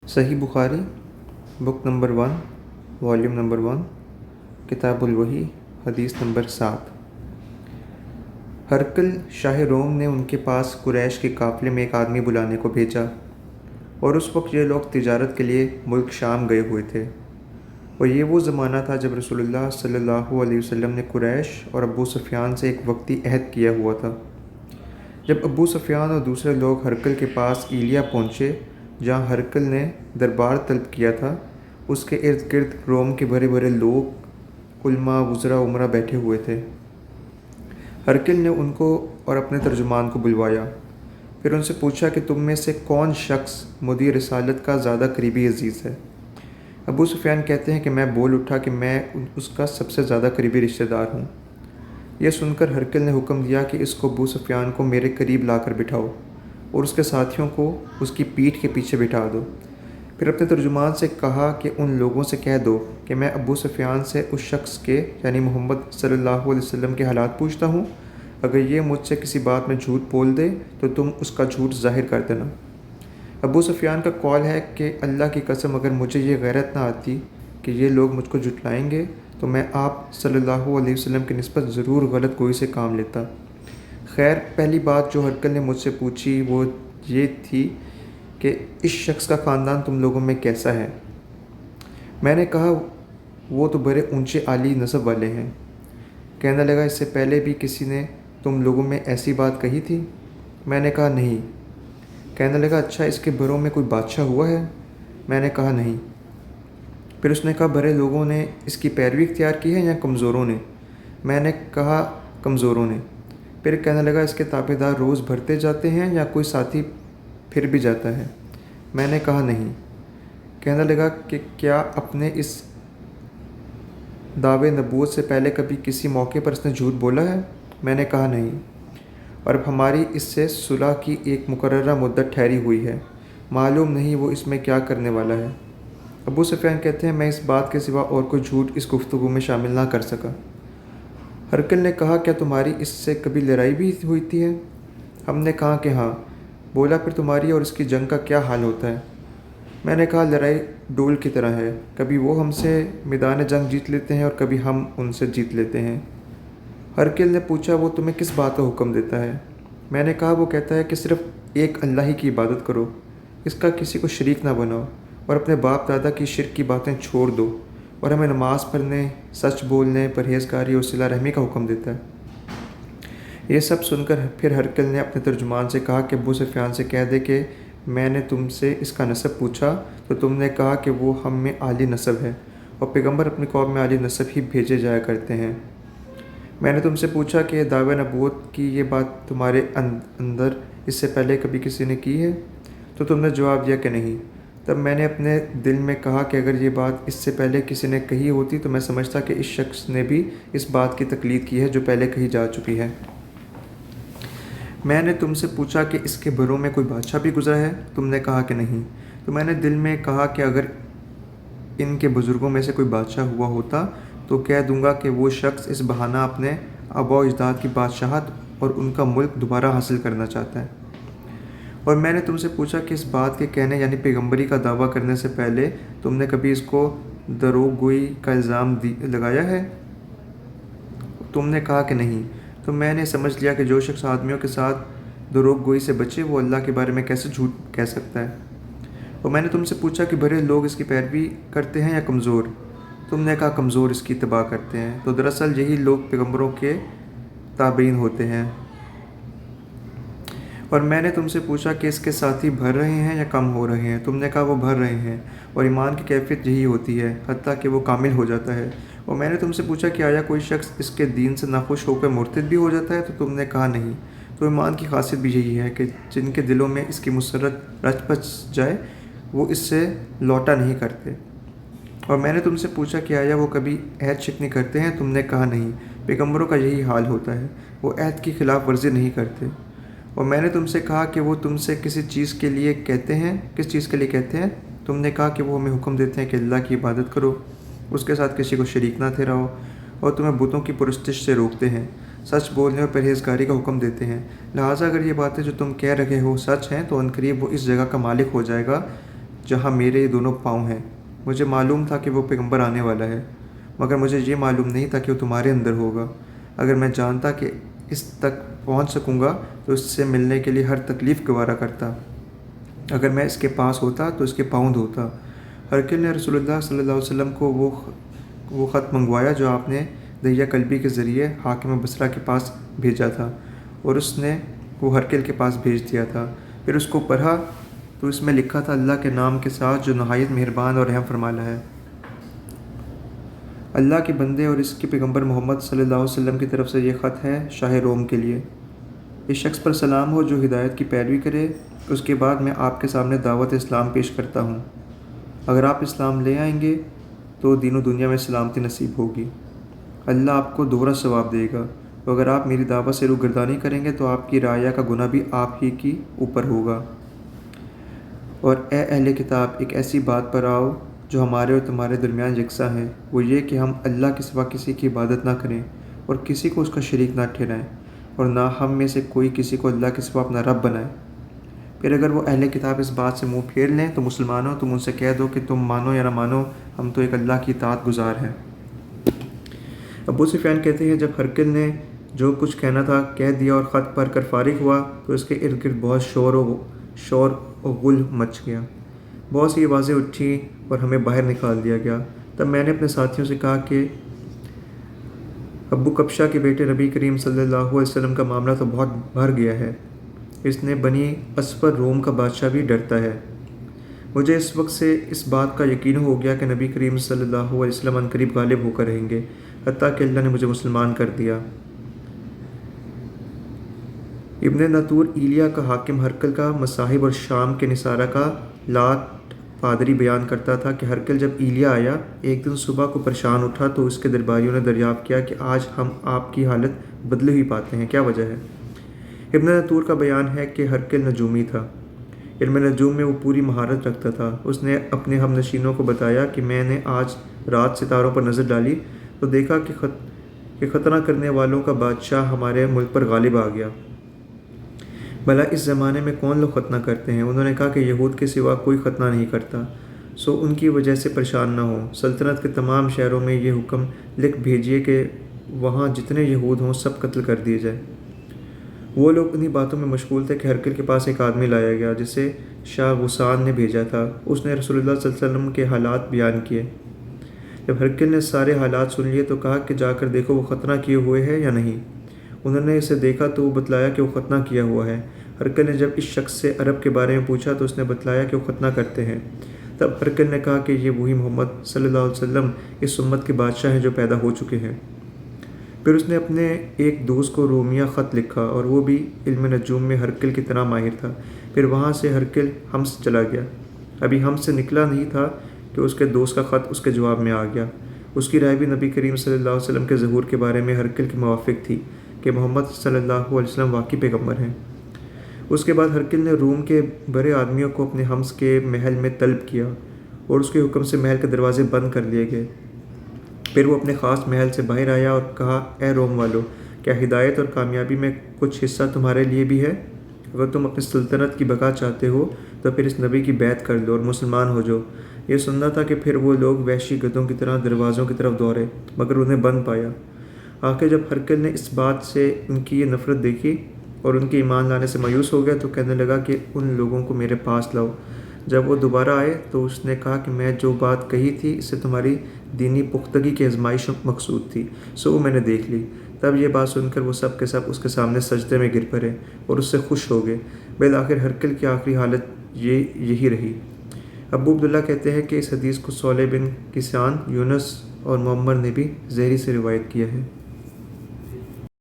صحیح بخاری book number 1 volume number 1 کتاب الوحی حدیث نمبر 7۔ ہرقل شاہ روم نے ان کے پاس قریش کے قافلے میں ایک آدمی بلانے کو بھیجا، اور اس وقت یہ لوگ تجارت کے لیے ملک شام گئے ہوئے تھے، اور یہ وہ زمانہ تھا جب رسول اللہ صلی اللہ علیہ وسلم نے قریش اور ابو سفیان سے ایک وقتی عہد کیا ہوا تھا۔ جب ابو سفیان اور دوسرے لوگ ہرقل کے پاس ایلیا پہنچے جہاں ہرقل نے دربار طلب کیا تھا، اس کے ارد گرد روم کے بڑے بڑے لوگ، علماء، وزراء، عمرا بیٹھے ہوئے تھے۔ ہرقل نے ان کو اور اپنے ترجمان کو بلوایا، پھر ان سے پوچھا کہ تم میں سے کون شخص مدعی رسالت کا زیادہ قریبی عزیز ہے؟ ابو سفیان کہتے ہیں کہ میں بول اٹھا کہ میں اس کا سب سے زیادہ قریبی رشتہ دار ہوں۔ یہ سن کر ہرقل نے حکم دیا کہ اس کو ابو سفیان کو میرے قریب لا کر بٹھاؤ اور اس کے ساتھیوں کو اس کی پیٹھ کے پیچھے بٹھا دو۔ پھر اپنے ترجمان سے کہا کہ ان لوگوں سے کہہ دو کہ میں ابو سفیان سے اس شخص کے یعنی محمد صلی اللہ علیہ وسلم کے حالات پوچھتا ہوں، اگر یہ مجھ سے کسی بات میں جھوٹ بول دے تو تم اس کا جھوٹ ظاہر کر دینا۔ ابو سفیان کا قول ہے کہ اللہ کی قسم اگر مجھے یہ غیرت نہ آتی کہ یہ لوگ مجھ کو جھٹلائیں گے تو میں آپ صلی اللہ علیہ وسلم کی نسبت ضرور غلط گوئی سے کام لیتا۔ خیر، پہلی بات جو ہرقل نے مجھ سے پوچھی وہ یہ تھی کہ اس شخص کا خاندان تم لوگوں میں کیسا ہے؟ میں نے کہا وہ تو بڑے اونچے عالی نسب والے ہیں۔ کہنے لگا اس سے پہلے بھی کسی نے تم لوگوں میں ایسی بات کہی تھی؟ میں نے کہا نہیں۔ کہنے لگا اچھا اس کے بھروں میں کوئی بادشاہ ہوا ہے؟ میں نے کہا نہیں۔ پھر اس نے کہا بڑے لوگوں نے اس کی پیروی اختیار کی ہے یا کمزوروں نے؟ میں نے کہا کمزوروں نے۔ پھر کہنے لگا اس کے تابع دار روز بھرتے جاتے ہیں یا کوئی ساتھی پھر بھی جاتا ہے؟ میں نے کہا نہیں۔ کہنے لگا کہ کیا اپنے اس دعوے نبوت سے پہلے کبھی کسی موقع پر اس نے جھوٹ بولا ہے؟ میں نے کہا نہیں۔ اور اب ہماری اس سے صلح کی ایک مقررہ مدت ٹھہری ہوئی ہے، معلوم نہیں وہ اس میں کیا کرنے والا ہے۔ ابو سفیان کہتے ہیں میں اس بات کے سوا اور کوئی جھوٹ اس گفتگو میں شامل نہ کر سکا۔ ہرقل نے کہا کیا تمہاری اس سے کبھی لڑائی بھی ہوئی ہے؟ ہم نے کہا کہ ہاں۔ بولا پھر تمہاری اور اس کی جنگ کا کیا حال ہوتا ہے؟ میں نے کہا لڑائی ڈول کی طرح ہے، کبھی وہ ہم سے میدان جنگ جیت لیتے ہیں اور کبھی ہم ان سے جیت لیتے ہیں۔ ہرقل نے پوچھا وہ تمہیں کس بات کا حکم دیتا ہے؟ میں نے کہا وہ کہتا ہے کہ صرف ایک اللہ ہی کی عبادت کرو، اس کا کسی کو شریک نہ بناؤ، اور اپنے باپ دادا کی شرک کی باتیں چھوڑ دو، اور ہمیں نماز پڑھنے، سچ بولنے، پرہیزگاری اور صلہ رحمی کا حکم دیتا ہے۔ یہ سب سن کر پھر ہرقل نے اپنے ترجمان سے کہا کہ ابو سفیان سے کہہ دے کہ میں نے تم سے اس کا نسب پوچھا تو تم نے کہا کہ وہ ہم میں عالی نسب ہے، اور پیغمبر اپنی قوم میں عالی نسب ہی بھیجے جایا کرتے ہیں۔ میں نے تم سے پوچھا کہ دعوی نبوت کی یہ بات تمہارے اندر اس سے پہلے کبھی کسی نے کی ہے؟ تو تم نے جواب دیا کہ نہیں۔ تب میں نے اپنے دل میں کہا کہ اگر یہ بات اس سے پہلے کسی نے کہی ہوتی تو میں سمجھتا کہ اس شخص نے بھی اس بات کی تقلید کی ہے جو پہلے کہی جا چکی ہے۔ میں نے تم سے پوچھا کہ اس کے بھروں میں کوئی بادشاہ بھی گزرا ہے؟ تم نے کہا کہ نہیں۔ تو میں نے دل میں کہا کہ اگر ان کے بزرگوں میں سے کوئی بادشاہ ہوا ہوتا تو کہہ دوں گا کہ وہ شخص اس بہانہ اپنے آباء و اجداد کی بادشاہت اور ان کا ملک دوبارہ حاصل کرنا چاہتا ہے۔ اور میں نے تم سے پوچھا کہ اس بات کے کہنے یعنی پیغمبری کا دعویٰ کرنے سے پہلے تم نے کبھی اس کو دروغ گوئی کا الزام لگایا ہے؟ تم نے کہا کہ نہیں۔ تو میں نے سمجھ لیا کہ جو شخص آدمیوں کے ساتھ دروغ گوئی سے بچے وہ اللہ کے بارے میں کیسے جھوٹ کہہ سکتا ہے۔ اور میں نے تم سے پوچھا کہ بڑے لوگ اس کی پیروی کرتے ہیں یا کمزور؟ تم نے کہا کمزور اس کی اتباع کرتے ہیں۔ تو دراصل یہی لوگ پیغمبروں کے تابعین ہوتے ہیں۔ اور میں نے تم سے پوچھا کہ اس کے ساتھی بڑھ رہے ہیں یا کم ہو رہے ہیں؟ تم نے کہا وہ بڑھ رہے ہیں، اور ایمان کی کیفیت یہی ہوتی ہے حتیٰ کہ وہ کامل ہو جاتا ہے۔ اور میں نے تم سے پوچھا کہ آیا کوئی شخص اس کے دین سے ناخوش ہو کر مرتد بھی ہو جاتا ہے؟ تو تم نے کہا نہیں۔ تو ایمان کی خاصیت بھی یہی ہے کہ جن کے دلوں میں اس کی مسرت رچ بس جائے وہ اس سے لوٹا نہیں کرتے۔ اور میں نے تم سے پوچھا کہ آیا وہ کبھی عہد شکنی کرتے ہیں؟ تم نے کہا نہیں۔ پیغمبروں کا یہی حال ہوتا ہے، وہ عہد کی خلاف ورزی نہیں کرتے۔ اور میں نے تم سے کہا کہ وہ تم سے کسی چیز کے لیے کہتے ہیں، کس چیز کے لیے کہتے ہیں؟ تم نے کہا کہ وہ ہمیں حکم دیتے ہیں کہ اللہ کی عبادت کرو، اس کے ساتھ کسی کو شریک نہ ٹھہراؤ، اور تمہیں بتوں کی پرستش سے روکتے ہیں، سچ بولنے اور پرہیزگاری کا حکم دیتے ہیں۔ لہٰذا اگر یہ باتیں جو تم کہہ رہے ہو سچ ہیں تو عنقریب وہ اس جگہ کا مالک ہو جائے گا جہاں میرے یہ دونوں پاؤں ہیں۔ مجھے معلوم تھا کہ وہ پیغمبر آنے والا ہے، مگر مجھے یہ معلوم نہیں تھا کہ وہ تمہارے اندر ہوگا۔ اگر میں جانتا کہ اس تک پہنچ سکوں گا تو اس سے ملنے کے لیے ہر تکلیف گوارا کرتا۔ اگر میں اس کے پاس ہوتا تو اس کے پاؤں دھوتا۔ ہرقل نے رسول اللہ صلی اللہ علیہ وسلم کو وہ خط منگوایا جو آپ نے دحیہ کلبی کے ذریعے حاکم بصرہ کے پاس بھیجا تھا، اور اس نے وہ ہرقل کے پاس بھیج دیا تھا۔ پھر اس کو پڑھا تو اس میں لکھا تھا، اللہ کے نام کے ساتھ جو نہایت مہربان اور رحم فرمالا ہے۔ اللہ کے بندے اور اس کے پیغمبر محمد صلی اللہ علیہ وسلم کی طرف سے یہ خط ہے شاہ روم کے لیے۔ اس شخص پر سلام ہو جو ہدایت کی پیروی کرے۔ اس کے بعد میں آپ کے سامنے دعوت اسلام پیش کرتا ہوں۔ اگر آپ اسلام لے آئیں گے تو دین و دنیا میں سلامتی نصیب ہوگی۔ اللہ آپ کو دوہرا ثواب دے گا، اور اگر آپ میری دعوت سے روگردانی کریں گے تو آپ کی رعایا کا گناہ بھی آپ ہی کی اوپر ہوگا۔ اور اے اہل کتاب، ایک ایسی بات پر آؤ جو ہمارے اور تمہارے درمیان یکساں ہے، وہ یہ کہ ہم اللہ کے سوا کسی کی عبادت نہ کریں اور کسی کو اس کا شریک نہ ٹھہرائیں، اور نہ ہم میں سے کوئی کسی کو اللہ کے سوا اپنا رب بنائے۔ پھر اگر وہ اہل کتاب اس بات سے منہ پھیر لیں تو مسلمانوں، تم ان سے کہہ دو کہ تم مانو یا نہ مانو، ہم تو ایک اللہ کی اطاعت گزار ہیں۔ ابو سفیان کہتے ہیں، جب ہرقل نے جو کچھ کہنا تھا کہہ دیا اور خط پڑھ کر فارغ ہوا تو اس کے ارد گرد بہت شور و غل مچ گیا۔ بہت سی آوازیں اٹھیں اور ہمیں باہر نکال دیا گیا۔ تب میں نے اپنے ساتھیوں سے کہا کہ ابو کبشہ کے بیٹے نبی کریم صلی اللہ علیہ وسلم کا معاملہ تو بہت بڑھ گیا ہے، اس نے بنی اسفر روم کا بادشاہ بھی ڈرتا ہے۔ مجھے اس وقت سے اس بات کا یقین ہو گیا کہ نبی کریم صلی اللہ علیہ وسلم عنقریب غالب ہو کر رہیں گے، حتیٰ کہ اللہ نے مجھے مسلمان کر دیا۔ ابن نطور ایلیا کا حاکم ہرقل کا مصاحب اور شام کے نصارہ کا لات پادری بیان کرتا تھا کہ ہرقل جب ایلیا آیا، ایک دن صبح کو پریشان اٹھا تو اس کے درباریوں نے دریافت کیا کہ آج ہم آپ کی حالت بدلی ہوئی پاتے ہیں، کیا وجہ ہے؟ ابن نطور کا بیان ہے کہ ہرقل نجومی تھا، علم نجوم میں وہ پوری مہارت رکھتا تھا۔ اس نے اپنے ہم نشینوں کو بتایا کہ میں نے آج رات ستاروں پر نظر ڈالی تو دیکھا کہ ختنہ کرنے والوں کا بادشاہ ہمارے ملک پر غالب آ گیا۔ بھلا اس زمانے میں کون لوگ ختنہ کرتے ہیں؟ انہوں نے کہا کہ یہود کے سوا کوئی ختنہ نہیں کرتا، سو ان کی وجہ سے پریشان نہ ہو۔ سلطنت کے تمام شہروں میں یہ حکم لکھ بھیجیے کہ وہاں جتنے یہود ہوں سب قتل کر دیے جائیں۔ وہ لوگ انہی باتوں میں مشغول تھے کہ ہرقل کے پاس ایک آدمی لایا گیا جسے شاہ غسان نے بھیجا تھا۔ اس نے رسول اللہ صلی اللہ علیہ وسلم کے حالات بیان کیے۔ جب ہرقل نے سارے حالات سن لیے تو کہا کہ جا کر دیکھو وہ ختنہ کیے ہوئے ہے یا نہیں۔ انہوں نے اسے دیکھا تو وہ بتلایا کہ وہ ختنہ کیا ہوا ہے۔ ہرقل نے جب اس شخص سے عرب کے بارے میں پوچھا تو اس نے بتلایا کہ وہ ختنہ کرتے ہیں۔ تب ہرقل نے کہا کہ یہ وہی محمد صلی اللہ علیہ وسلم اس امت کے بادشاہ ہیں جو پیدا ہو چکے ہیں۔ پھر اس نے اپنے ایک دوست کو رومیہ خط لکھا، اور وہ بھی علم نجوم میں ہرقل کی طرح ماہر تھا۔ پھر وہاں سے ہرقل حمص چلا گیا۔ ابھی حمص سے نکلا نہیں تھا کہ اس کے دوست کا خط اس کے جواب میں آ گیا۔ اس کی رائے بھی نبی کریم صلی اللہ علیہ وسلم کے ظہور کے بارے میں ہرقل کے موافق تھی کہ محمد صلی اللہ علیہ وسلم واقعی پیغمبر ہیں۔ اس کے بعد ہرقل نے روم کے بڑے آدمیوں کو اپنے حمص کے محل میں طلب کیا، اور اس کے حکم سے محل کے دروازے بند کر لیے گئے۔ پھر وہ اپنے خاص محل سے باہر آیا اور کہا، اے روم والو، کیا ہدایت اور کامیابی میں کچھ حصہ تمہارے لیے بھی ہے؟ اگر تم اپنی سلطنت کی بقا چاہتے ہو تو پھر اس نبی کی بیعت کر لو اور مسلمان ہو جاؤ۔ یہ سننا تھا کہ پھر وہ لوگ وحشی گدھوں کی طرح دروازوں کی طرف دوڑے، مگر انہیں بند پایا۔ آخر جب ہرقل نے اس بات سے ان کی یہ نفرت دیکھی اور ان کے ایمان لانے سے مایوس ہو گیا تو کہنے لگا کہ ان لوگوں کو میرے پاس لاؤ۔ جب وہ دوبارہ آئے تو اس نے کہا کہ میں جو بات کہی تھی اس سے تمہاری دینی پختگی کی آزمائش مقصود تھی، سو وہ میں نے دیکھ لی۔ تب یہ بات سن کر وہ سب کے سب اس کے سامنے سجدے میں گر پڑے اور اس سے خوش ہو گئے۔ بالآخر ہرقل کی آخری حالت یہی رہی۔ ابو عبداللہ کہتے ہیں کہ اس حدیث کو صالح بن کیسان، یونس اور معمر نے بھی زہری سے روایت کیا ہے۔